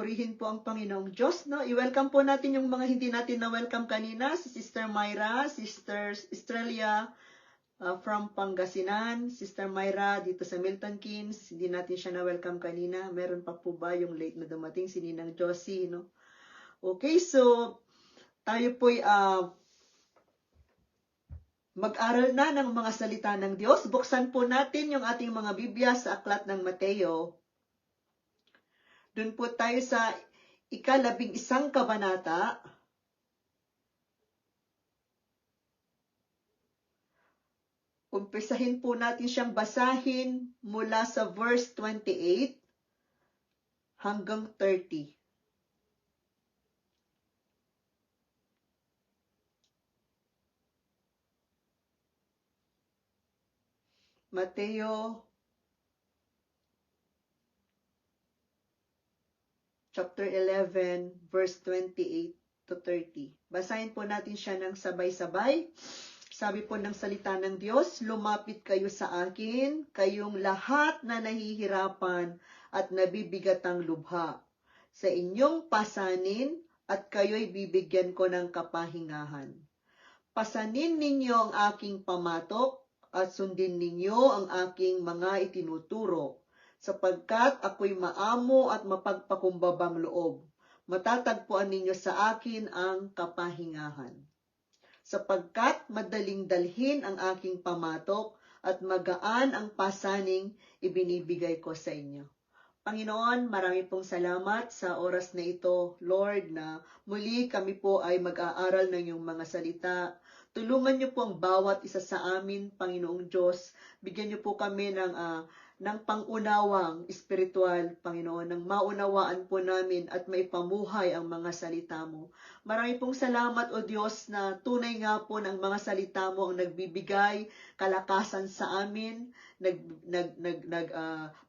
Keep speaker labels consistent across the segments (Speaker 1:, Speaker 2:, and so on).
Speaker 1: Purihin po ang Panginoong Diyos, no? I-welcome po natin yung mga hindi natin na-welcome kanina, si Sister Myra, Sister Estrella from Pangasinan, Sister Myra dito sa Milton Keynes, hindi natin siya na-welcome kanina. Meron pa po ba yung late na dumating, si Ninang Josie, no? Okay, so tayo po'y mag-aral na ng mga salita ng Diyos. Buksan po natin yung ating mga Biblia sa Aklat ng Mateo. Doon po tayo sa ika-11 kabanata. Umpisahin po natin siyang basahin mula sa verse 28 hanggang 30. Mateo chapter 11, verse 28 to 30. Basahin po natin siya ng sabay-sabay. Sabi po ng salita ng Diyos, lumapit kayo sa akin, kayong lahat na nahihirapan at nabibigatang lubha. Sa inyong pasanin at kayo'y bibigyan ko ng kapahingahan. Pasanin ninyo ang aking pamatok at sundin ninyo ang aking mga itinuturo, sapagkat ako'y maamo at mapagpakumbabang loob. Matatagpuan ninyo sa akin ang kapahingahan. Sapagkat madaling dalhin ang aking pamatok at magaan ang pasaning ibinibigay ko sa inyo. Panginoon, marami pong salamat sa oras na ito, Lord, na muli kami po ay mag-aaral ng iyong mga salita. Tulungan niyo po ang bawat isa sa amin, Panginoong Diyos. Bigyan niyo po kami ng pangunawang espiritual, Panginoon, ng maunawaan po namin at maipamuhay ang mga salita mo. Marami pong salamat, O Diyos, na tunay nga po ng mga salita mo ang nagbibigay kalakasan sa amin,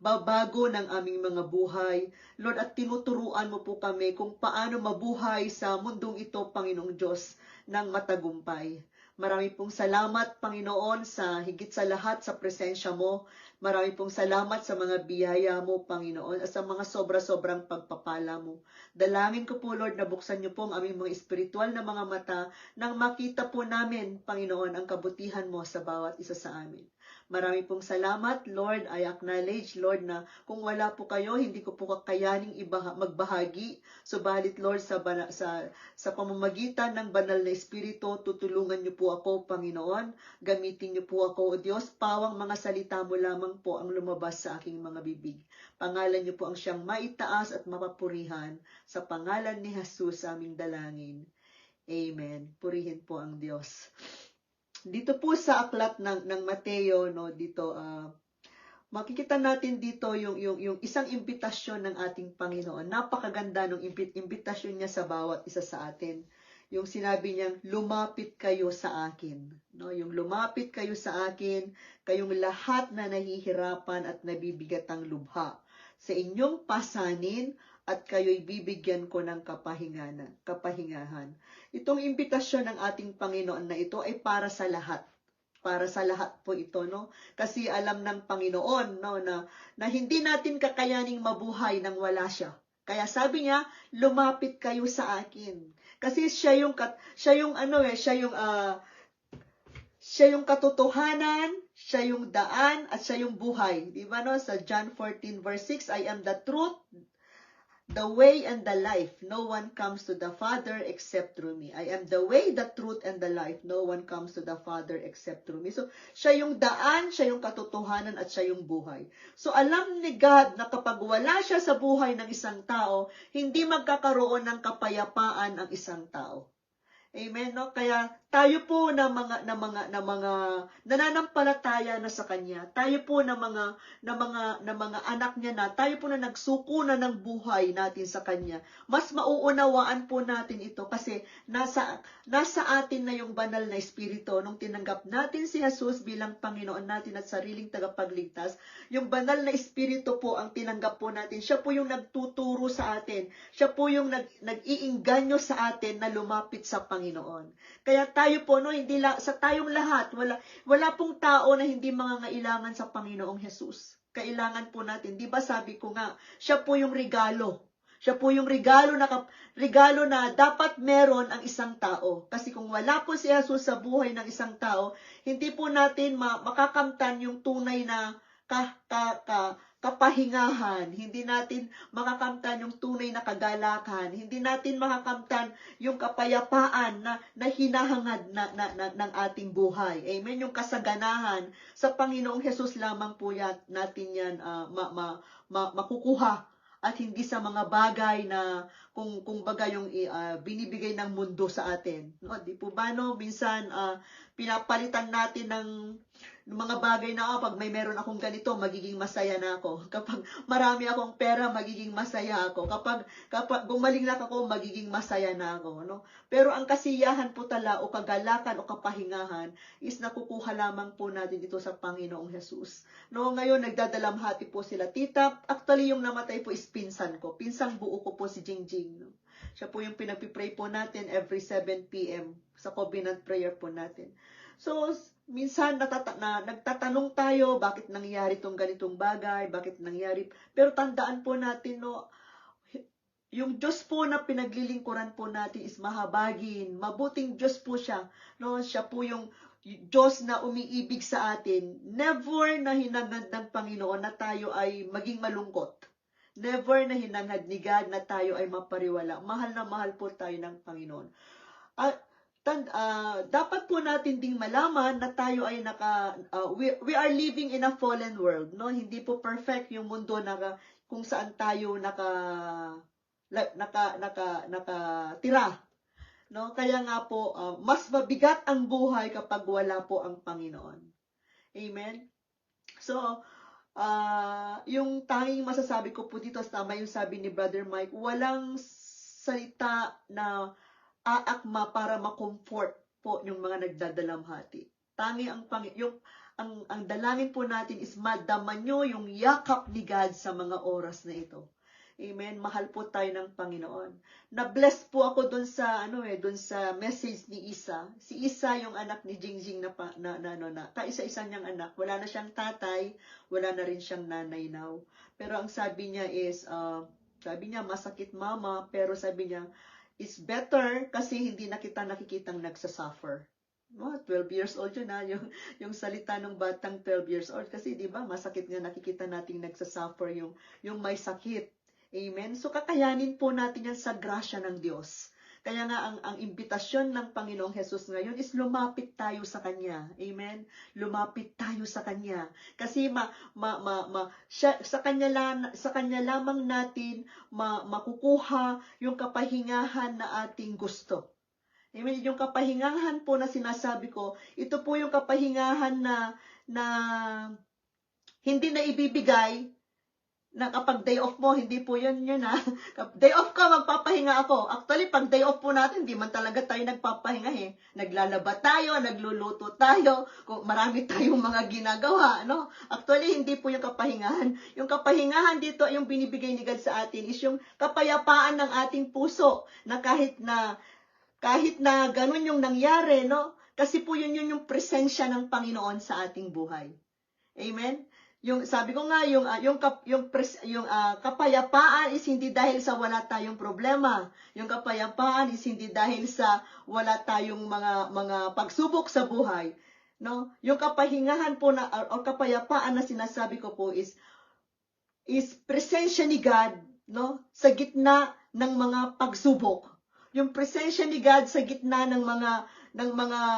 Speaker 1: babago ng aming mga buhay. Lord, at tinuturuan mo po kami kung paano mabuhay sa mundong ito, Panginoong Diyos, ng matagumpay. Marami pong salamat, Panginoon, sa higit sa lahat sa presensya mo. Marami pong salamat sa mga biyaya mo, Panginoon, at sa mga sobra-sobrang pagpapala mo. Dalangin ko po, Lord, na buksan niyo po ang aming mga espiritual na mga mata nang makita po namin, Panginoon, ang kabutihan mo sa bawat isa sa amin. Marami pong salamat, Lord. I acknowledge, Lord, na kung wala po kayo, hindi ko po kakayaning magbahagi. Subalit, Lord, sa pamamagitan ng banal na espiritu, tutulungan niyo po ako, Panginoon. Gamitin niyo po ako, O Diyos. Pawang mga salita mo lamang po ang lumabas sa aking mga bibig. Pangalan niyo po ang siyang maitaas at mapapurihan. Sa pangalan ni Jesus aming dalangin. Amen. Purihin po ang Diyos. Dito po sa aklat ng Mateo, no, dito makikita natin dito yung isang imbitasyon ng ating Panginoon. Napakaganda ng imbitasyon niya sa bawat isa sa atin. Yung sinabi niyang, lumapit kayo sa akin. No, yung lumapit kayo sa akin, kayong lahat na nahihirapan at nabibigatang lubha. Sa inyong pasanin at kayo'y bibigyan ko ng kapahingahan. Itong imbitasyon ng ating Panginoon na ito ay para sa lahat. Para sa lahat po ito, no? Kasi alam ng Panginoon, no, na hindi natin kakayaning mabuhay nang wala siya. Kaya sabi niya, lumapit kayo sa akin. Kasi siya yung katotohanan, siya yung daan, at siya yung buhay. Di ba, no? Sa John 14 verse 6, I am the truth, the way, and the life. No one comes to the Father except through me. I am the way, the truth, and the life. No one comes to the Father except through me. So, siya yung daan, siya yung katotohanan, at siya yung buhay. So, alam ni God na kapag wala siya sa buhay ng isang tao, hindi magkakaroon ng kapayapaan ang isang tao. Amen, no? Kaya tayo po na mga nananampalataya na sa kanya. Tayo po na mga anak niya na, tayo po na nagsuko na ng buhay natin sa kanya. Mas mauunawaan po natin ito kasi nasa atin na yung banal na espiritu nung tinanggap natin si Jesus bilang Panginoon natin at sariling tagapagligtas. Yung banal na espiritu po ang tinanggap po natin. Siya po yung nagtuturo sa atin. Siya po yung nag-iinganyo sa atin na lumapit sa Panginoon. Kaya tayo po, no, hindi sa tayong lahat, wala pong tao na hindi mangangailangan sa Panginoong Jesus. Kailangan po natin, di ba sabi ko nga, siya po yung regalo. Siya po yung regalo na dapat meron ang isang tao. Kasi kung wala po si Jesus sa buhay ng isang tao, hindi po natin makakamtan yung tunay na kapahingahan. Hindi natin makakamtan yung tunay na kagalakan. Hindi natin makakamtan yung kapayapaan na hinahangad ng ating buhay. Amen? Yung kasaganahan sa Panginoong Jesus lamang po natin yan makukuha. At hindi sa mga bagay na kung baga yung binibigay ng mundo sa atin. No, di po ba no? Minsan pinapalitan natin ng mga bagay na pag may meron akong ganito, magiging masaya na ako. Kapag marami akong pera, magiging masaya ako. Kapag gumaling lang ako, magiging masaya na ako. No? Pero ang kasiyahan po tala o kagalakan o kapahingahan is nakukuha lamang po natin dito sa Panginoong Jesus. No, ngayon nagdadalamhati po sila. Tita, actually yung namatay po is pinsan ko. Pinsang buo ko po si Jingjing. No? Siya po yung pinagpipray po natin every 7 p.m. sa covenant prayer po natin. So, minsan nagtatanong tayo, bakit nangyari itong ganitong bagay, bakit nangyari. Pero tandaan po natin, no, yung Diyos po na pinaglilingkuran po natin is mahabagin. Mabuting Diyos po siya. No? Siya po yung Diyos na umiibig sa atin. Never na hinangad ng Panginoon na tayo ay maging malungkot. Never na hinangad ni God na tayo ay mapariwala. Mahal na mahal po tayo ng Panginoon. Dapat po natin ding malaman na tayo ay we are living in a fallen world, no? Hindi po perfect yung mundo na kung saan tayo nakatira, no? Kaya nga po mas mabigat ang buhay kapag wala po ang Panginoon. Amen. So, yung tanging masasabi ko po dito, tama yung sabi ni Brother Mike, walang salita na aakma para ma-comfort po yung mga nagdadalamhati. Tangi ang dalangin po natin is madama nyo yung yakap ni God sa mga oras na ito. Amen. Mahal po tayo ng Panginoon. Na-bless po ako doon sa message ni Isa. Si Isa yung anak ni Jingjing na kaisa-isa niyang anak. Wala na siyang tatay, wala na rin siyang nanay now. Pero ang sabi niya is masakit mama, pero sabi niya it's better kasi hindi na kita nakikitang nagsasuffer. No, 12 years old yun yung salita ng batang 12 years old kasi 'di ba masakit nga nakikita nating nagsasuffer yung may sakit. Amen. So kakayanin po natin yan sa grasya ng Diyos. Kaya nga ang imbitasyon ng Panginoong Jesus ngayon is lumapit tayo sa Kanya. Amen. Lumapit tayo sa Kanya. Kasi sa Kanya lamang natin makukuha yung kapahingahan na ating gusto. Amen. Yung kapahingahan po na sinasabi ko, ito po yung kapahingahan na hindi na ibibigay na kapag day off mo, hindi po yun day off ka, magpapahinga ako. Actually, pag day off po natin, hindi man talaga tayo nagpapahinga eh. Naglalaba tayo, nagluluto tayo, kung marami tayong mga ginagawa, no? Actually, hindi po yung kapahingahan. Yung kapahingahan dito, yung binibigay ni God sa atin, is yung kapayapaan ng ating puso, na kahit na ganun yung nangyari, no? Kasi po yun yung presensya ng Panginoon sa ating buhay. Amen? Yung sabi ko nga yung kapayapaan is hindi dahil sa wala tayong problema. Yung kapayapaan is hindi dahil sa wala tayong mga pagsubok sa buhay, no? Yung kapahingahan po o kapayapaan na sinasabi ko po is presensya ni God, no? Sa gitna ng mga pagsubok. Yung presensya ni God sa gitna ng mga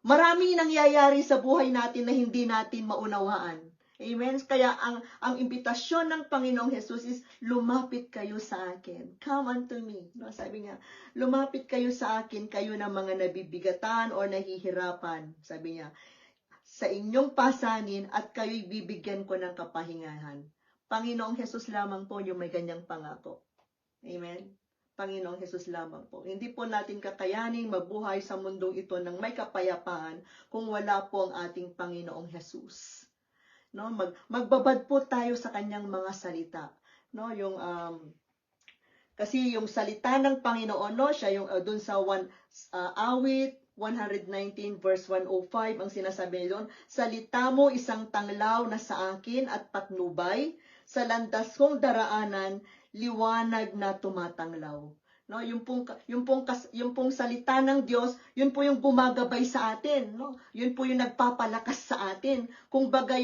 Speaker 1: maraming nangyayari sa buhay natin na hindi natin maunawaan. Amen? Kaya ang imbitasyon ng Panginoong Jesus is, lumapit kayo sa akin. Come unto me. No, sabi niya, lumapit kayo sa akin, kayo na mga nabibigatan o nahihirapan. Sabi niya, sa inyong pasanin at kayo'y bibigyan ko ng kapahingahan. Panginoong Jesus lamang po yung may ganyang pangako. Amen? Panginoong Jesus lamang po. Hindi po natin kakayaning mabuhay sa mundong ito ng may kapayapaan kung wala po ang ating Panginoong Jesus. No, magbabad po tayo sa kanyang mga salita, no? Yung kasi yung salita ng Panginoon, no, siya yung doon sa awit 119 verse 105 ang sinasabi niya doon, salita mo isang tanglaw na sa akin at patnubay sa landas kong daraanan, liwanag na tumatanglaw. No, yung pong salita ng Diyos, yun po yung gumagabay sa atin, no? Yun po yung nagpapalakas sa atin. Kung baga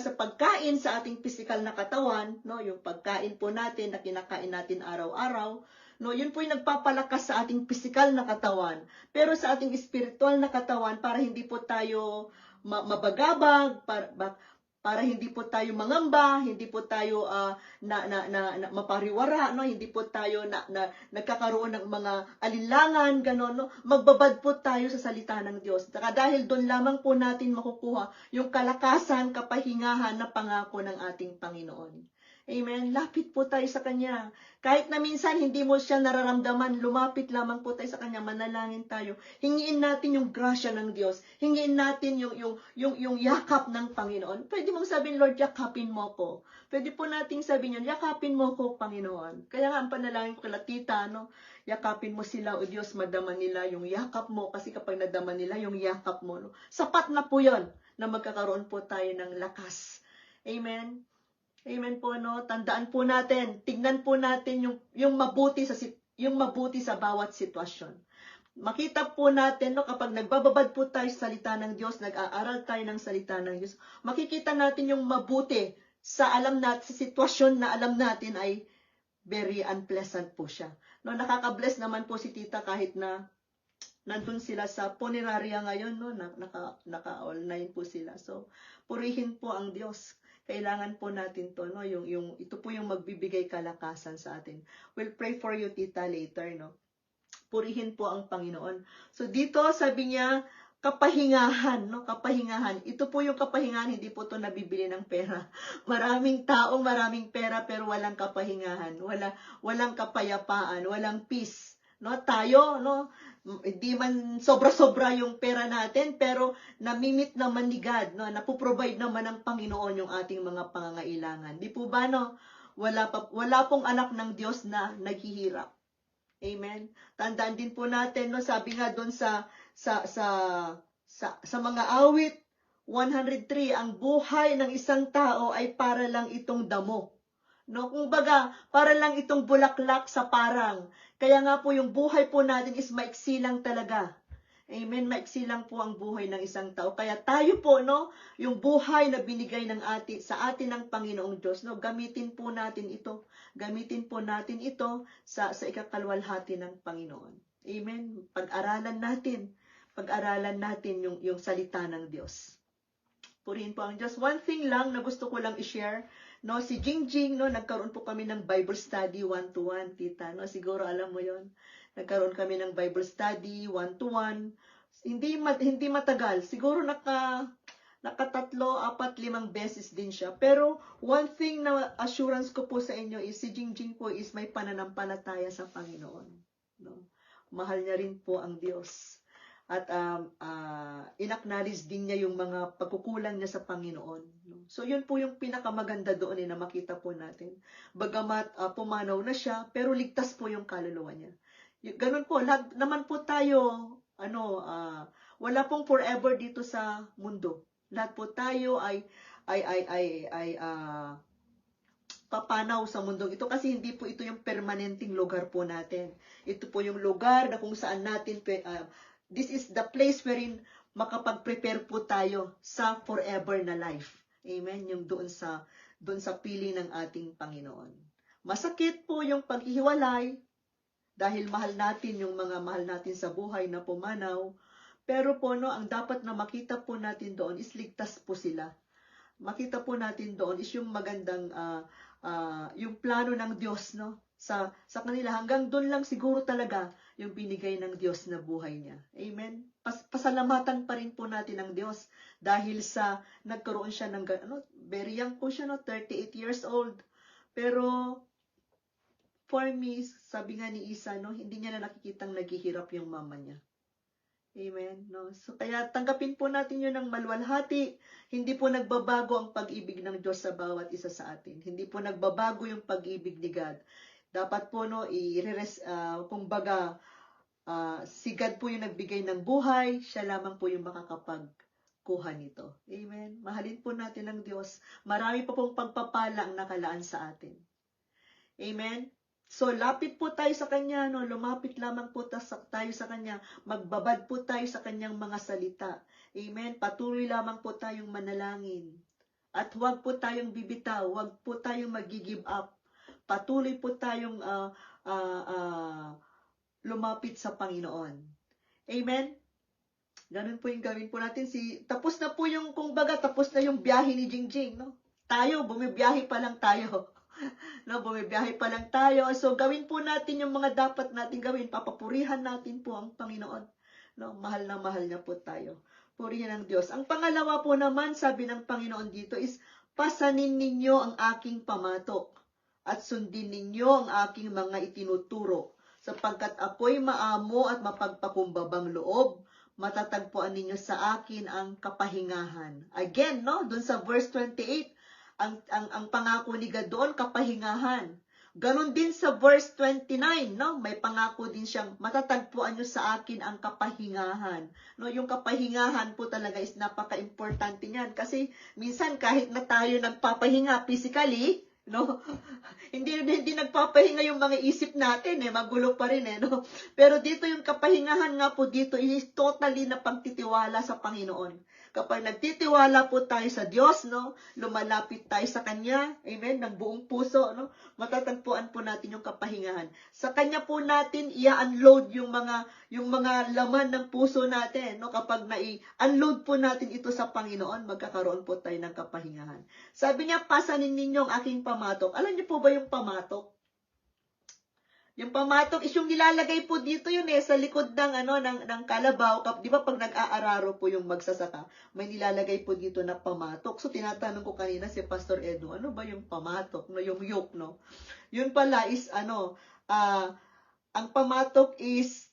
Speaker 1: sa pagkain sa ating physical na katawan, no, yung pagkain po natin na kinakain natin araw-araw, no, yun po yung nagpapalakas sa ating physical na katawan. Pero sa ating spiritual na katawan, para hindi po tayo mabagabag, para hindi po tayo mangamba, hindi po tayo mapariwara, no? Hindi po tayo nagkakaroon ng mga alinlangan, gano'n, no? Magbabad po tayo sa salita ng Diyos. Dahil doon lamang po natin makukuha yung kalakasan, kapahingahan na pangako ng ating Panginoon. Amen. Lapit po tayo sa Kanya. Kahit na minsan hindi mo siya nararamdaman, lumapit lamang po tayo sa Kanya, manalangin tayo. Hingiin natin yung grasya ng Diyos. Hingiin natin yung yakap ng Panginoon. Pwede mong sabihin, Lord, yakapin mo ko. Pwede po nating sabihin yun, yakapin mo ko, Panginoon. Kaya nga ang panalangin ko kala tita, no? Yakapin mo sila, o Diyos, madama nila yung yakap mo. Kasi kapag nadama nila yung yakap mo, no? Sapat na po yun na magkakaroon po tayo ng lakas. Amen. Amen po, no? Tandaan po natin, tignan po natin yung mabuti sa bawat sitwasyon. Makita po natin, no, kapag nagbababad po tayo sa salita ng Diyos, nag-aaral tayo ng salita ng Diyos, makikita natin yung mabuti sa sitwasyon na alam natin ay very unpleasant po siya. No, nakaka-bless naman po si tita kahit na nandun sila sa punerarya ngayon, no, naka-online po sila. So, purihin po ang Diyos. Kailangan po natin to, no, ito po yung magbibigay kalakasan sa atin. We'll pray for you, tita, later, no. Purihin po ang Panginoon. So dito sabi niya, kapahingahan, no, kapahingahan. Ito po yung kapahingahan, hindi po to nabibili ng pera. Maraming taong maraming pera pero walang kapahingahan, walang kapayapaan, walang peace. No, tayo, no, hindi man sobra-sobra yung pera natin, pero namimit naman ni God, no, napoprovide naman ng Panginoon yung ating mga pangangailangan. Di po ba, no? Wala pong anak ng Diyos na naghihirap. Amen. Tandaan din po natin, no, sabi nga doon sa mga awit 103, ang buhay ng isang tao ay para lang itong damo. No, kumbaga, para lang itong bulaklak sa parang. Kaya nga po yung buhay po natin is maiksi lang talaga. Amen, maiksi lang po ang buhay ng isang tao. Kaya tayo po, no, yung buhay na binigay sa atin ng Panginoong Diyos, no, gamitin po natin ito. Gamitin po natin ito sa ikakalwalhati ng Panginoon. Amen. Pag-aralan natin yung salita ng Diyos. Purihin po ang Diyos. One thing lang na gusto ko lang i-share, no, si Jingjing, no, nagkaroon po kami ng Bible study 1-to-1, tita, no, siguro alam mo yon. Nagkaroon kami ng Bible study 1-to-1. Hindi matagal, siguro naka 3, 4, 5 beses din siya. Pero one thing na assurance ko po sa inyo is si Jingjing po is may pananampalataya sa Panginoon, no. Mahal niya rin po ang Diyos. At in-acknowledge din niya yung mga pagkukulang niya sa Panginoon. No? So yun po yung pinakamaganda doon na makita po natin. Bagamat pumanaw na siya, pero ligtas po yung kaluluwa niya. Ganun po, lahat naman po tayo, wala pong forever dito sa mundo. Lahat po tayo ay papanaw sa mundong ito kasi hindi po ito yung permanenteng lugar po natin. Ito po yung lugar na kung saan natin this is the place wherein makapag-prepare po tayo sa forever na life. Amen? Yung doon sa piling ng ating Panginoon. Masakit po yung paghihiwalay dahil mahal natin yung mga mahal natin sa buhay na pumanaw. Pero po, no, ang dapat na makita po natin doon is ligtas po sila. Makita po natin doon is yung magandang yung plano ng Diyos, no, sa kanila. Hanggang doon lang siguro talaga yung binigay ng Diyos na buhay niya. Amen? Pasalamatan pa rin po natin ang Diyos dahil sa nagkaroon siya ng, very young po siya, 38 years old. Pero, for me, sabi nga ni Isa, hindi niya na nakikitang naghihirap yung mama niya. Amen? No? So, kaya tanggapin po natin yun ng maluwalhati. Hindi po nagbabago ang pag-ibig ng Diyos sa bawat isa sa atin. Hindi po nagbabago yung pag-ibig ni God. Dapat po, kumbaga, si God po yung nagbigay ng buhay, siya lamang po yung makakapagkuha nito. Amen? Mahalin po natin ang Diyos. Marami pa pong pagpapala ang nakalaan sa atin. Amen? So, lapit po tayo sa Kanya, no? Lumapit lamang po tayo sa Kanya. Magbabad po tayo sa Kanyang mga salita. Amen? Patuloy lamang po tayong manalangin. At huwag po tayong bibitaw, huwag po tayong mag-give up. Patuloy po tayong lumapit sa Panginoon. Amen? Ganun po yung gawin po natin. Tapos na po yung, tapos na yung biyahe ni Jingjing, no? Tayo, bumibiyahe pa lang tayo. No, bumibiyahe pa lang tayo. So, gawin po natin yung mga dapat natin gawin. Papapurihan natin po ang Panginoon. No, mahal na mahal niya po tayo. Purihin ang Diyos. Ang pangalawa po naman, sabi ng Panginoon dito is, pasanin ninyo ang aking pamatok at sundin ninyo ang aking mga itinuturo. Sapagkat ako'y maamo at mapagpakumbabang loob, matatagpuan ninyo sa akin ang kapahingahan. Again, no, dun sa verse 28, ang pangako ni God doon, kapahingahan. Ganon din sa verse 29, no? May pangako din siyang, matatagpuan nyo sa akin ang kapahingahan. No, yung kapahingahan po talaga is napaka-importante niyan. Kasi minsan kahit na tayo nagpapahinga physically, no? hindi nagpapahinga yung mga isip natin, magulo pa rin, no? Pero dito yung kapahingahan nga po dito is totally na pagtitiwala sa Panginoon. Kapag nagtitiwala po tayo sa Diyos, no, lumalapit tayo sa Kanya, amen, ng buong puso, no, matatagpuan po natin yung kapahingahan. Sa Kanya po natin i-unload yung mga laman ng puso natin, no, kapag nai-unload po natin ito sa Panginoon, magkakaroon po tayo ng kapahingahan. Sabi niya, pasanin ninyo ang aking pamatok. Alam niyo po ba yung pamatok? Yung pamatok is yung nilalagay po dito yun sa likod ng kalabaw. Di ba pag nag-aararo po yung magsasaka, may nilalagay po dito na pamatok. So tinatanong ko kanina si Pastor Edo, ano ba yung pamatok? No, yung yoke, no? Yun pala is ang pamatok is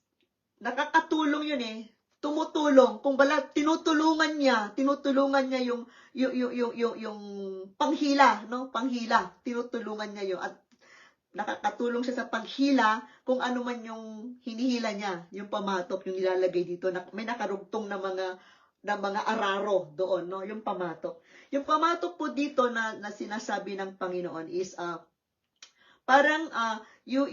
Speaker 1: nakakatulong yun tumutulong. Kung bala tinutulungan niya yung panghila, no? Panghila, tinutulungan niya yun. At nakakatulong siya sa paghila kung ano man yung hinihila niya, yung pamatok, yung nilalagay dito. May nakarugtong na mga araro doon, no? Yung pamatok. Yung pamatok po dito na sinasabi ng Panginoon is parang you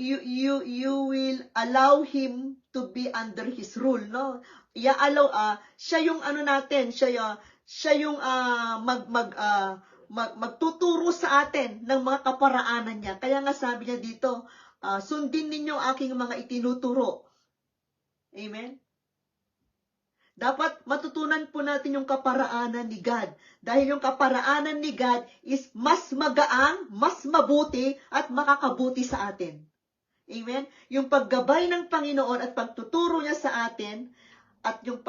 Speaker 1: will allow him to be under his rule, no? I-allow siya yung natin, siya yung magtuturo sa atin ng mga kaparaanan niya. Kaya nga sabi niya dito, sundin ninyo aking mga itinuturo. Amen? Dapat matutunan po natin yung kaparaanan ni God. Dahil yung kaparaanan ni God is mas magaang, mas mabuti, at makakabuti sa atin. Amen? Yung paggabay ng Panginoon at pagtuturo niya sa atin, at yung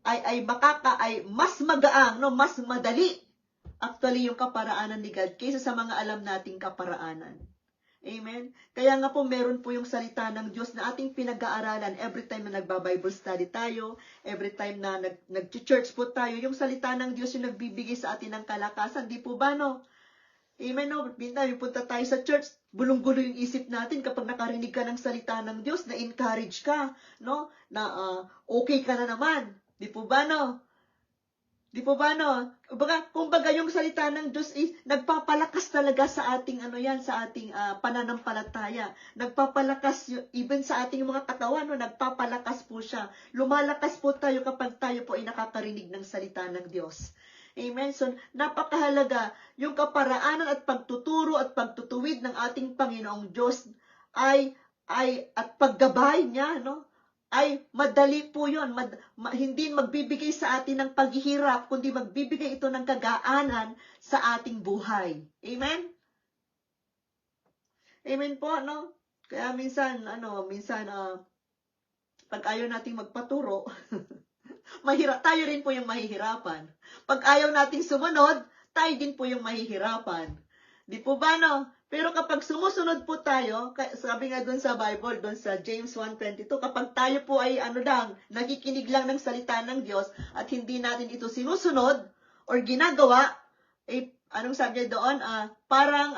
Speaker 1: ay mas magaang, no, mas madali, actually yung kaparaanan ni God kaysa sa mga alam nating kaparaanan. Amen? Kaya nga po meron po yung salita ng Diyos na ating pinag-aaralan every time na nagba-Bible study tayo, every time na nag-church po tayo, yung salita ng Diyos yung nagbibigay sa atin ng kalakasan. Di po ba, no? Amen, no? Minsan, yung punta tayo sa church, bulong-gulo yung isip natin kapag nakarinig ka ng salita ng Diyos, na-encourage ka, no? Na okay ka na naman. Di po ba, no? Di po ba, no? Kumbaga yung salita ng Diyos is nagpapalakas talaga sa ating sa ating pananampalataya. Nagpapalakas even sa ating mga katawan, no? Nagpapalakas po siya. Lumalakas po tayo kapag tayo po ay nakakarinig ng salita ng Diyos. Amen. So napakahalaga yung kaparaanan at pagtuturo at pagtutuwid ng ating Panginoong Diyos at paggabay niya, no? Ay madali po yun. Hindi magbibigay sa atin ng paghihirap, kundi magbibigay ito ng kagaanan sa ating buhay. Amen? Amen po, no? Kaya minsan, pag ayaw nating magpaturo, tayo rin po yung mahihirapan. Pag ayaw nating sumunod, tayo din po yung mahihirapan. Di po ba, no? Pero kapag sumusunod po tayo, sabi nga doon sa Bible, doon sa James 1:22, kapag tayo po ay nakikinig lang ng salita ng Diyos at hindi natin ito sinusunod or ginagawa, anong sabi niya doon? Parang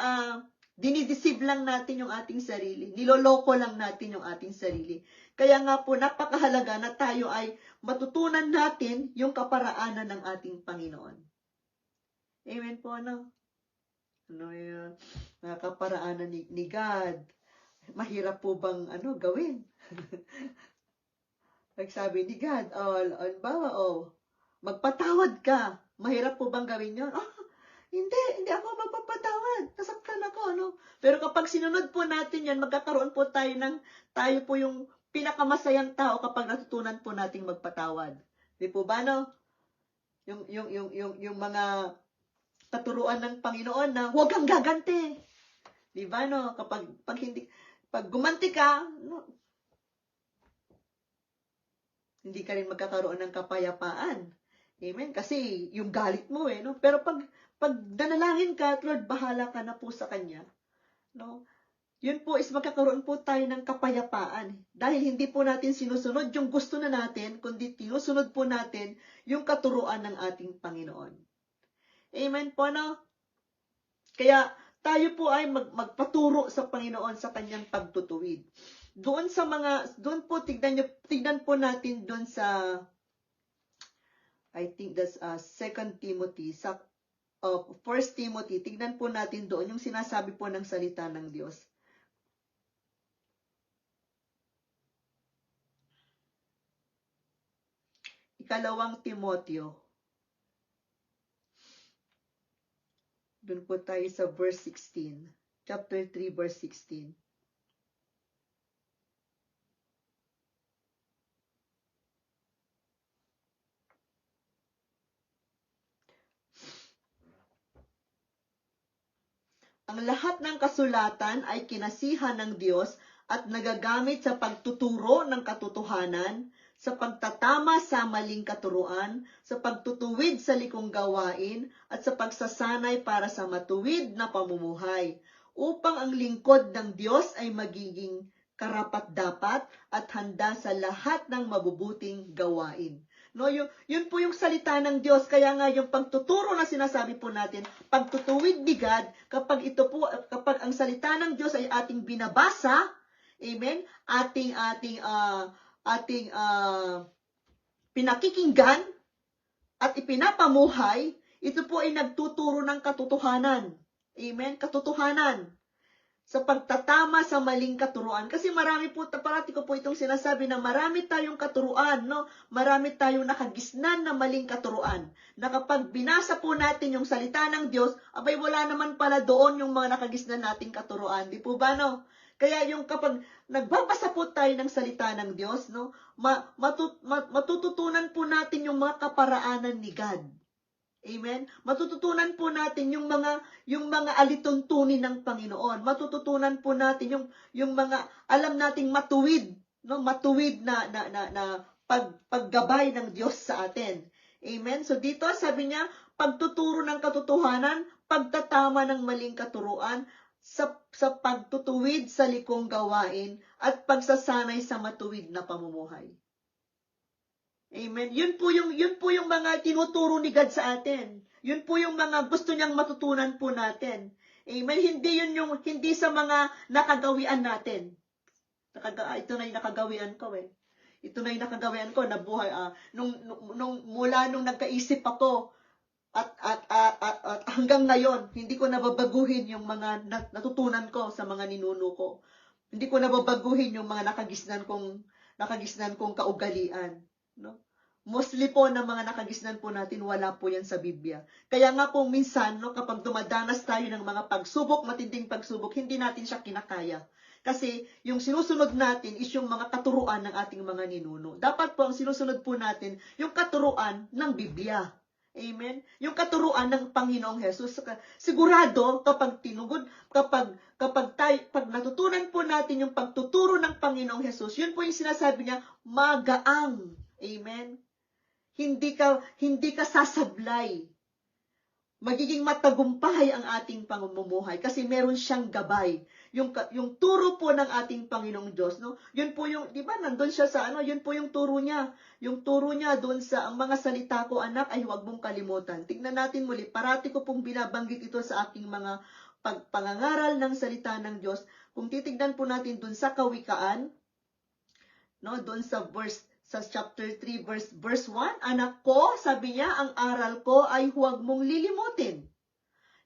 Speaker 1: dinideceive lang natin yung ating sarili. Niloloko lang natin yung ating sarili. Kaya nga po, napakahalaga na tayo ay matutunan natin yung kaparaanan ng ating Panginoon. Amen po, no? Ano yung kaparaanan ni God? Mahirap po bang gawin? Nagsabi ni God, magpatawad ka. Mahirap po bang gawin yun? Hindi ako magpapatawad. Nasaktan ako, no? Pero kapag sinunod po natin yan, magkakaroon po tayo po yung pinakamasayang tao kapag natutunan po nating magpatawad. Di po ba, no? Yung mga katuruan ng Panginoon na huwag kang gaganti. Di ba, no? Pag gumanti ka, no, hindi ka rin magkakaroon ng kapayapaan. Amen? Kasi yung galit mo no? Pero pag danalangin ka, Lord, bahala ka na po sa Kanya. No? Yun po is magkakaroon po tayo ng kapayapaan. Dahil hindi po natin sinusunod yung gusto na natin, kundi tinusunod po natin yung katuruan ng ating Panginoon. Amen po, no? Kaya tayo po ay magpaturo sa Panginoon sa Kanyang pagtutuwid. Doon po tignan po natin doon sa, I think that's 2 Timothy, sa 1 Timothy, tignan po natin doon yung sinasabi po ng salita ng Diyos. Ikalawang Timoteo. Doon po tayo sa verse 16. Chapter 3, verse 16. Ang lahat ng kasulatan ay kinasihan ng Diyos at nagagamit sa pagtuturo ng katotohanan, sa pagtatama sa maling katuruan, sa pagtutuwid sa likong gawain, at sa pagsasanay para sa matuwid na pamumuhay, upang ang lingkod ng Diyos ay magiging karapat-dapat at handa sa lahat ng mabubuting gawain. No, yun po yung salita ng Diyos. Kaya nga yung pagtuturo na sinasabi po natin, pagtutuwid ni God, kapag ang salita ng Diyos ay ating binabasa, amen, ating pinakikinggan at ipinapamuhay, ito po ay nagtuturo ng katotohanan. Amen, katotohanan. Sa pagtatama sa maling katuruan. Kasi parati ko po itong sinasabi na marami tayong katuruan, no? Marami tayong nakagisnan na maling katuruan. Na kapag binasa po natin yung salita ng Diyos, abay wala naman pala doon yung mga nakagisnan nating katuruan. Di po ba, no? Kaya yung kapag nagbabasa po tayo ng salita ng Diyos, no? Matututunan po natin yung mga kaparaanan ni God. Amen? Matututunan po natin yung mga alituntunin ng Panginoon. Matututunan po natin yung mga alam nating matuwid, no? Matuwid na paggabay ng Diyos sa atin. Amen? So dito sabi niya, pagtuturo ng katotohanan, pagtatama ng maling katuruan, sa pagtutuwid sa likong gawain, at pagsasanay sa matuwid na pamumuhay. Amen. Yun po yung mga tinuturo ni God sa atin. Yun po yung mga gusto niyang matutunan po natin. Amen. Hindi sa mga nakagawian natin. Ito na yung nakagawian ko Ito na yung nakagawian ko na buhay. Mula nung nagkaisip ako at hanggang ngayon, hindi ko nababaguhin yung mga natutunan ko sa mga ninuno ko. Hindi ko nababaguhin yung mga nakagisnan kong kaugalian. No? Mostly po ng mga nakagisnan po natin, wala po yan sa Biblia. Kaya nga po minsan, no, kapag dumadanas tayo ng mga pagsubok, matinding pagsubok, hindi natin siya kinakaya. Kasi yung sinusunod natin is yung mga katuruan ng ating mga ninuno. Dapat po ang sinusunod po natin yung katuruan ng Biblia. Amen? Yung katuruan ng Panginoong Hesus. Sigurado, kapag natutunan po natin yung pagtuturo ng Panginoong Hesus, yun po yung sinasabi niya, magaang. Amen? Hindi ka sasablay. Magiging matagumpay ang ating pamumuhay kasi meron siyang gabay. Yung turo po ng ating Panginoong Diyos, no? Yun po yung, di ba, nandun siya sa yun po yung turo niya. Yung turo niya doon sa ang mga salita ko, anak, ay huwag mong kalimutan. Tingnan natin muli, parati ko pong binabanggit ito sa aking mga pangangaral ng salita ng Diyos. Kung titignan po natin doon sa Kawikaan, no, doon sa chapter 3 verse 1, anak ko, sabi niya, ang aral ko ay huwag mong lilimutin.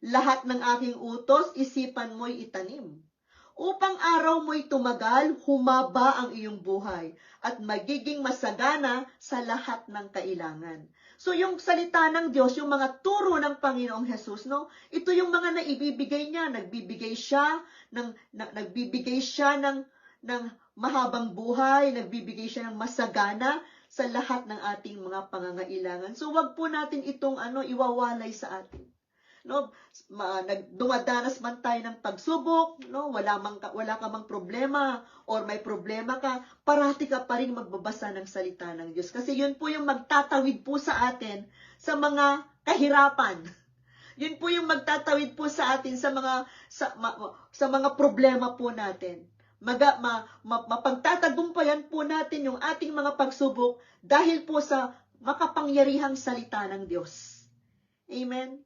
Speaker 1: Lahat ng aking utos, isipan mo'y itanim. Upang araw mo'y tumagal, humaba ang iyong buhay, at magiging masagana sa lahat ng kailangan. So yung salita ng Diyos, yung mga turo ng Panginoong Hesus, no? Ito yung mga naibibigay niya. Nagbibigay siya ng mahabang buhay, nagbibigay siya ng masagana sa lahat ng ating mga pangangailangan. So wag po natin itong iwawalay sa atin. No, dumadanas man tayo ng pagsubok, no, wala ka mang problema or may problema ka, parati ka pa rin magbabasa ng salita ng Diyos kasi yun po yung magtatawid po sa atin sa mga kahirapan. Yun po yung magtatawid po sa atin sa mga problema po natin. Mapagtatagumpayan po natin yung ating mga pagsubok dahil po sa makapangyarihang salita ng Diyos. Amen.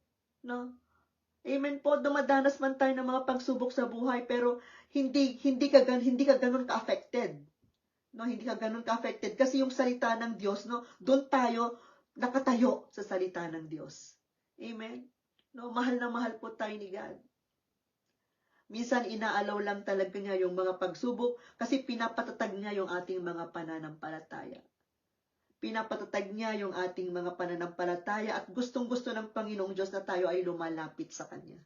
Speaker 1: No? Amen po, dumadanas man tayo ng mga pagsubok sa buhay pero hindi ka ganun ka-affected. No, hindi ka ganun ka-affected kasi yung salita ng Diyos, no, doon tayo nakatayo sa salita ng Diyos. Amen. No, mahal na mahal po tayo ni God. Minsan inaalaw lang talaga niya yung mga pagsubok kasi pinapatatag niya yung ating mga pananampalataya. Pinapatatag niya yung ating mga pananampalataya at gustong-gusto ng Panginoong Diyos na tayo ay lumalapit sa Kanya.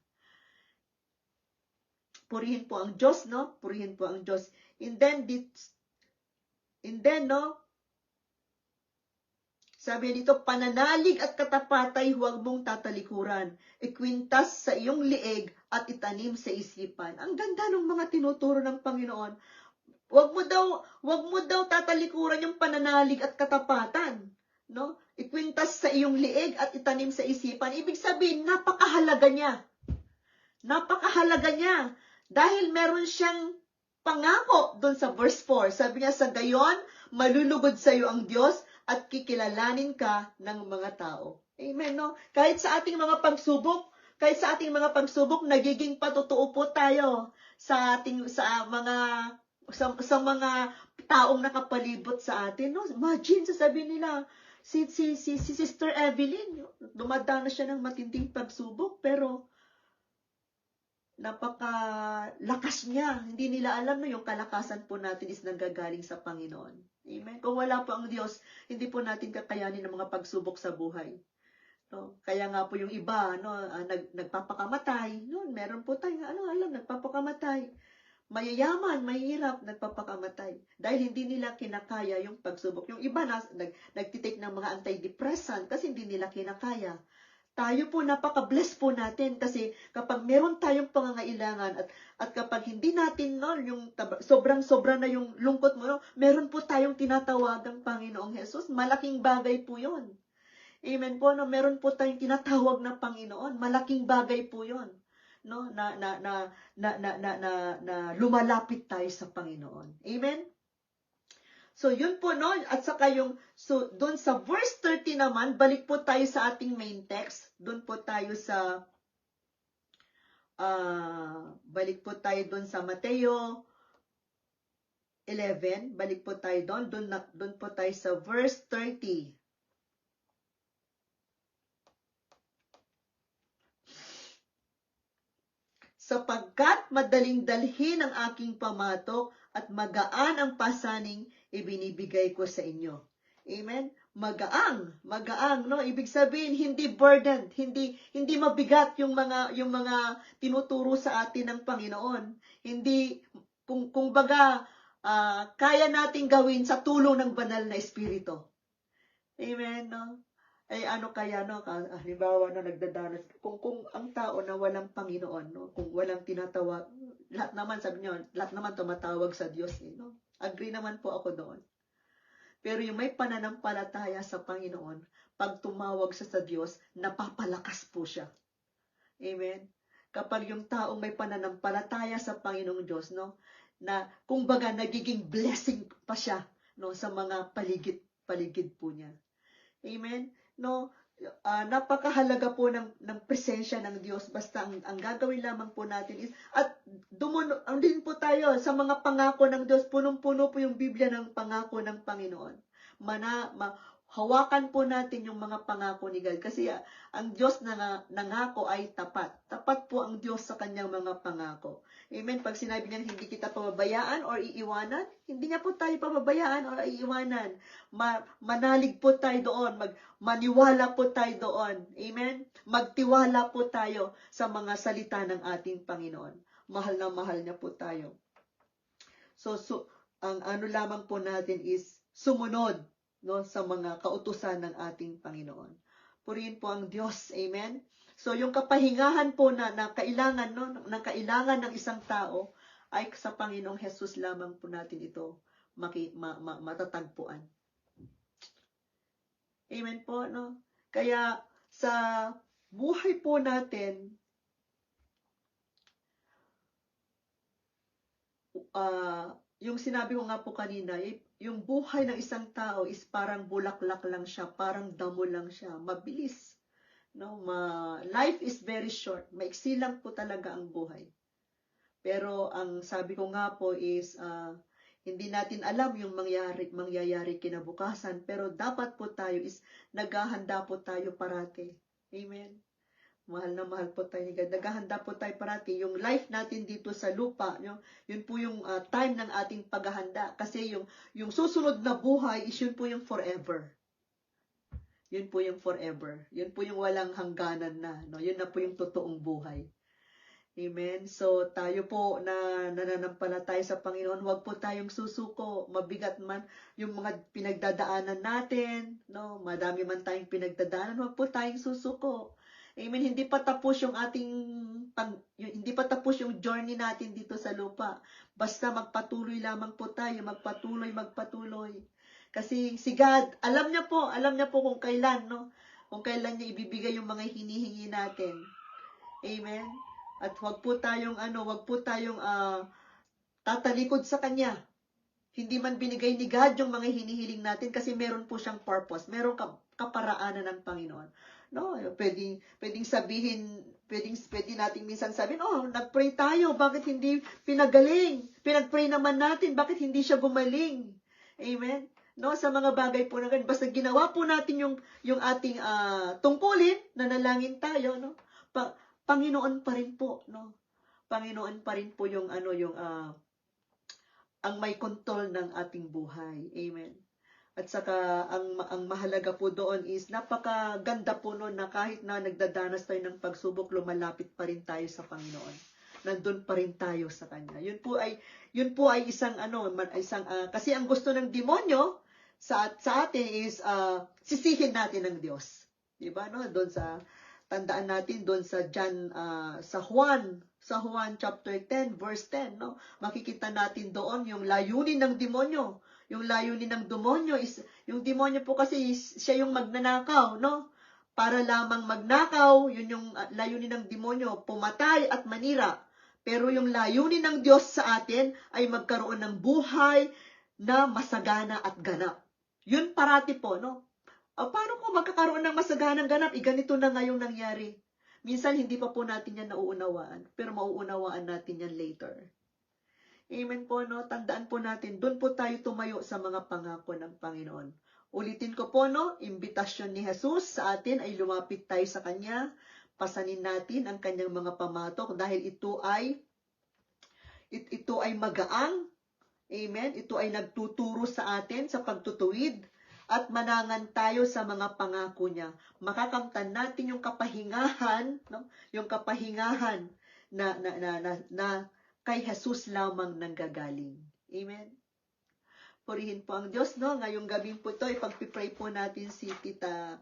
Speaker 1: Purihin po ang Diyos, no? Purihin po ang Diyos. And then, no? Sabi dito, pananalig at katapatay huwag mong tatalikuran. Ikwintas sa iyong lieg at itanim sa isipan. Ang ganda ng mga tinuturo ng Panginoon. Wag mo daw tatalikuran yung pananalig at katapatan, no? Ikwintas sa iyong lieg at itanim sa isipan. Ibig sabihin, napakahalaga niya. Napakahalaga niya. Dahil meron siyang pangako doon sa verse 4. Sabi niya, sa gayon, malulugod sa iyo ang Diyos at kikilalanin ka ng mga tao. Amen, no? Kahit sa ating mga pagsubok, nagiging patotoo po tayo sa mga taong nakapalibot sa atin, no? Imagine, sasabihin nila, si Sister Evelyn, dumadanas siya ng matinding pagsubok, pero napakalakas niya. Hindi nila alam na yung kalakasan po natin is nanggagaling sa Panginoon. Amen? Kung wala po ang Diyos, hindi po natin kakayanin ang mga pagsubok sa buhay. No? Kaya nga po yung iba, no, nagpapakamatay. No? Meron po tayo, nagpapakamatay. Mayayaman, mahirap, nagpapakamatay. Dahil hindi nila kinakaya yung pagsubok. Yung iba nagtitake ng mga antidepressant kasi hindi nila kinakaya. Tayo po, napaka-bless po natin kasi kapag meron tayong pangangailangan at kapag hindi natin, no, yung sobrang-sobra na yung lungkot mo, no, meron po tayong tinatawagang Panginoong Hesus. Malaking bagay po yon. Amen po, no, meron po tayong tinatawag na Panginoon. Malaking bagay po yon. No, na lumalapit tayo sa Panginoon. Amen? So, yun po, no? At saka doon sa verse 30 naman, balik po tayo sa ating main text. Doon po tayo sa, balik po tayo doon sa Mateo 11. Balik po tayo doon. Doon po tayo sa verse 30. Sapagkat madaling dalhin ang aking pamatok at magaan ang pasaning ibinibigay ko sa inyo. Amen? Magaang, no? Ibig sabihin hindi burdened, hindi mabigat yung mga tinuturo sa atin ng Panginoon. Hindi kung baga kaya nating gawin sa tulong ng banal na espiritu. Amen, no? Ay kaya, no, halimbawa, no, nagdadanas, kung ang tao na walang Panginoon, no, kung walang tinatawag, lahat naman, sabi niyo, lahat naman tumatawag sa Diyos, no? Agree naman po ako doon. Pero yung may pananampalataya sa Panginoon, pag tumawag siya sa Diyos, napapalakas po siya. Amen? Kapag yung taong may pananampalataya sa Panginoong Diyos, no, na kumbaga nagiging blessing pa siya, no, sa mga paligid po niya. Amen? No, napakahalaga po ng presensya ng Diyos. Basta ang gagawin lamang po natin is, at din po tayo sa mga pangako ng Diyos. Punong-puno po yung Biblia ng pangako ng Panginoon. Hawakan po natin yung mga pangako ni God. Kasi ang Diyos na nangako ay tapat. Tapat po ang Diyos sa kanyang mga pangako. Amen? Pag sinabi niya hindi kita pababayaan or iiwanan, hindi niya po tayo pababayaan or iiwanan. Manalig po tayo doon. Maniwala po tayo doon. Amen? Magtiwala po tayo sa mga salita ng ating Panginoon. Mahal na mahal niya po tayo. So ang ano lamang po natin is sumunod, no, sa mga kautusan ng ating Panginoon. Purihin po ang Diyos. Amen? So, yung kapahingahan po na kailangan, no, na kailangan ng isang tao, ay sa Panginoong Jesus lamang po natin ito matatagpuan. Amen po, no? Kaya, sa buhay po natin, yung sinabi ko nga po kanina, yung buhay ng isang tao is parang bulaklak lang siya, parang damo lang siya, mabilis. No, life is very short. Maiksi lang po talaga ang buhay. Pero ang sabi ko nga po is hindi natin alam yung mangyayari kinabukasan, pero dapat po tayo is naghahanda po tayo parati. Amen. Mahal na mahal po tayo ni God. Naghahanda po tayo parati. Yung life natin dito sa lupa, yun po yung time ng ating paghahanda. Kasi yung susunod na buhay is yun po yung forever. Yun po yung forever. Yun po yung walang hangganan na. No? Yun na po yung totoong buhay. Amen? So, tayo po na nananampalataya sa Panginoon, huwag po tayong susuko. Mabigat man yung mga pinagdadaanan natin. No? Madami man tayong pinagdadaanan, huwag po tayong susuko. Amen? Hindi pa tapos yung hindi pa tapos yung journey natin dito sa lupa. Basta magpatuloy lamang po tayo. Magpatuloy. Kasi si God, alam niya po kung kailan, no? Kung kailan niya ibibigay yung mga hinihingi natin. Amen? At wag po tayong tatalikod sa Kanya. Hindi man binigay ni God yung mga hinihiling natin kasi meron po siyang purpose. Meron kaparaanan ng Panginoon. No, pwedeng sabihin, pwede nating minsan sabihin, nagpray tayo, bakit hindi pinagaling? Pinagpray naman natin, bakit hindi siya gumaling? Amen? No, sa mga bagay po na ganun. Basta ginawa po natin yung ating tungkulin, nanalangin tayo, no? Panginoon pa rin po, no? Panginoon pa rin po yung ang may kontrol ng ating buhay. Amen. At saka ang mahalaga po doon is napakaganda po noon na kahit na nagdadanas tayo ng pagsubok, lumalapit pa rin tayo sa Panginoon. Nandun pa rin tayo sa Kanya. Yun po ay isang kasi ang gusto ng demonyo sa atin is sisihin natin ng Diyos. 'Di ba, no? Doon sa tandaan natin doon sa Juan chapter 10 verse 10, no? Makikita natin doon yung layunin ng demonyo. Yung layunin ng demonyo is, yung demonyo po kasi siya yung magnanakaw, no? Para lamang magnakaw, yun yung layunin ng demonyo, pumatay at manira. Pero yung layunin ng Diyos sa atin ay magkaroon ng buhay na masagana at ganap. Yun parati po, no? Paano po magkakaroon ng masaganang ganap? Ganito na ngayong nangyari. Minsan hindi pa po natin yan nauunawaan, pero mauunawaan natin yan later. Amen po, no? Tandaan po natin, doon po tayo tumayo sa mga pangako ng Panginoon. Ulitin ko po, no? Imbitasyon ni Jesus sa atin ay lumapit tayo sa Kanya. Pasanin natin ang Kanyang mga pamatok dahil ito ay magaang. Amen? Ito ay nagtuturo sa atin sa pagtutuwid at manangan tayo sa mga pangako niya. Makakamtan natin yung kapahingahan, no? Yung kapahingahan na kay Jesus lamang nanggagaling. Amen? Purihin po ang Diyos, no? Ngayong gabing po ito, ipagpipray po natin si Tita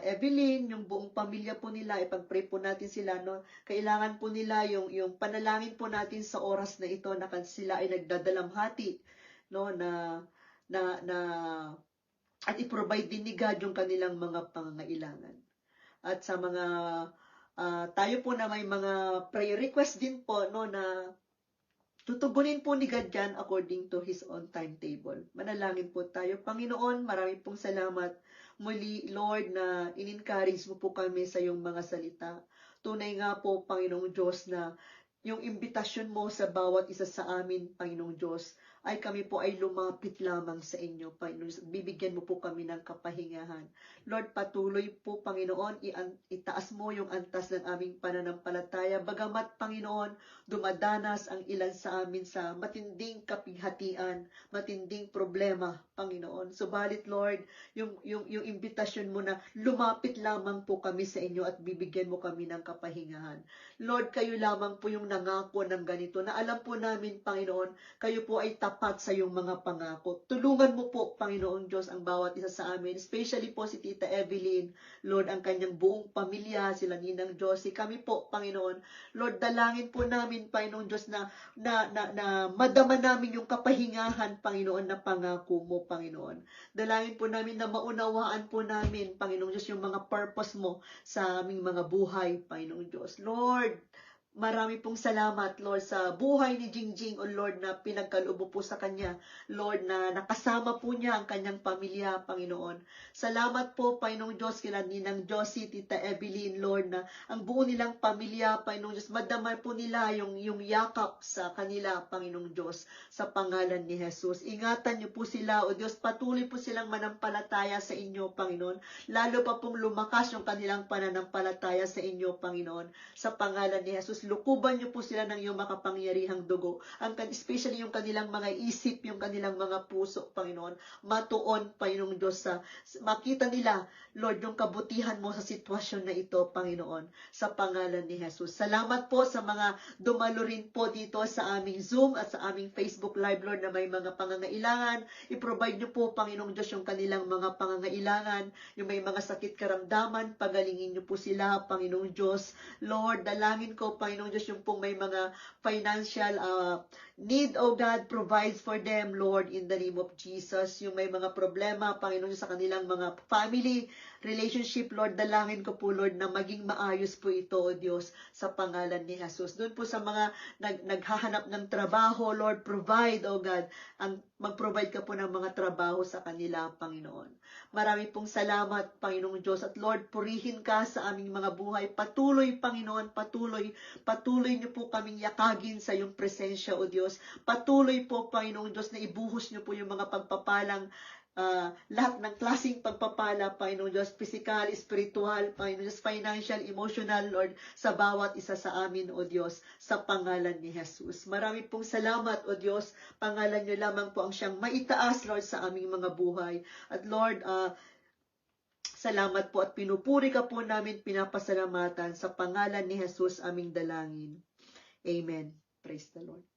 Speaker 1: Evelyn, yung buong pamilya po nila, ipagpray po natin sila, no? Kailangan po nila yung panalangin po natin sa oras na ito na sila ay nagdadalamhati, no? At i-provide din ni God yung kanilang mga pangangailangan. At sa mga tayo po na may mga prayer request din po, no, na tutugunin po ni God yan according to His own timetable. Manalangin po tayo. Panginoon, marami pong salamat muli, Lord, na in-encourage mo po kami sa iyong mga salita. Tunay nga po, Panginoong Diyos, na yung imbitasyon mo sa bawat isa sa amin, Panginoong Diyos, ay kami po ay lumapit lamang sa inyo, Panginoon. Bibigyan mo po kami ng kapahingahan. Lord, patuloy po, Panginoon, itaas mo yung antas ng aming pananampalataya. Bagamat, Panginoon, dumadanas ang ilan sa amin sa matinding kapighatian, matinding problema, Panginoon. Subalit, Lord, yung imbitasyon mo na lumapit lamang po kami sa inyo at bibigyan mo kami ng kapahingahan. Lord, kayo lamang po yung nangako ng ganito na alam po namin, Panginoon, kayo po ay tapat sa iyong mga pangako. Tulungan mo po, Panginoong Diyos, ang bawat isa sa amin, especially po si Tita Evelyn, Lord, ang kanyang buong pamilya, sila Ninang Josie, kami po, Panginoon, Lord, dalangin po namin, Panginoong Diyos, na madama namin yung kapahingahan, Panginoon, na pangako mo, Panginoon. Dalangin po namin na maunawaan po namin, Panginoong Diyos, yung mga purpose mo sa aming mga buhay, Panginoong Diyos. Lord, marami pong salamat, Lord, sa buhay ni Jingjing, o Lord, na pinagkaloob po sa kanya. Lord, na nakasama po niya ang kanyang pamilya, Panginoon. Salamat po, Panginoong Diyos, kila Ninang Josie, Tita Evelyn, Lord, na ang buo nilang pamilya, Panginoong Diyos, madama po nila yung yakap sa kanila, Panginoong Diyos, sa pangalan ni Jesus. Ingatan niyo po sila, o Diyos, patuloy po silang manampalataya sa inyo, Panginoon. Lalo pa pong lumakas yung kanilang pananampalataya sa inyo, Panginoon, sa pangalan ni Jesus. Lukuban niyo po sila ng iyong makapangyarihang dugo. Especially yung kanilang mga isip, yung kanilang mga puso, Panginoon. Matuon, Panginoong Diyos, makita nila, Lord, yung kabutihan mo sa sitwasyon na ito, Panginoon, sa pangalan ni Jesus. Salamat po sa mga dumalo rin po dito sa aming Zoom at sa aming Facebook Live, Lord, na may mga pangangailangan. I-provide niyo po, Panginoong Diyos, yung kanilang mga pangangailangan, yung may mga sakit karamdaman, pagalingin niyo po sila, Panginoong Diyos. Lord, dalangin ko, Panginoong Diyos, yung pong may mga financial need, oh God, provides for them, Lord, in the name of Jesus. Yung may mga problema, Panginoong Diyos, sa kanilang mga family, relationship, Lord, dalangin ko po, Lord, na maging maayos po ito, O Diyos, sa pangalan ni Jesus. Doon po sa mga naghahanap ng trabaho, Lord, provide, O God, mag-provide ka po ng mga trabaho sa kanila, Panginoon. Marami pong salamat, Panginoong Diyos, at Lord, purihin ka sa aming mga buhay. Patuloy, Panginoon, patuloy niyo po kaming yakagin sa iyong presensya, O Diyos. Patuloy po, Panginoong Diyos, na ibuhos niyo po yung mga pagpapalang lahat ng klaseng pagpapala, Panginoon Diyos, physical, spiritual, Panginoon Diyos, financial, emotional, Lord, sa bawat isa sa amin, O Diyos, sa pangalan ni Jesus. Marami pong salamat, O Diyos, pangalan niyo lamang po ang siyang maitaas, Lord, sa aming mga buhay. At Lord, salamat po at pinupuri ka po namin, pinapasalamatan sa pangalan ni Jesus aming dalangin. Amen. Praise the Lord.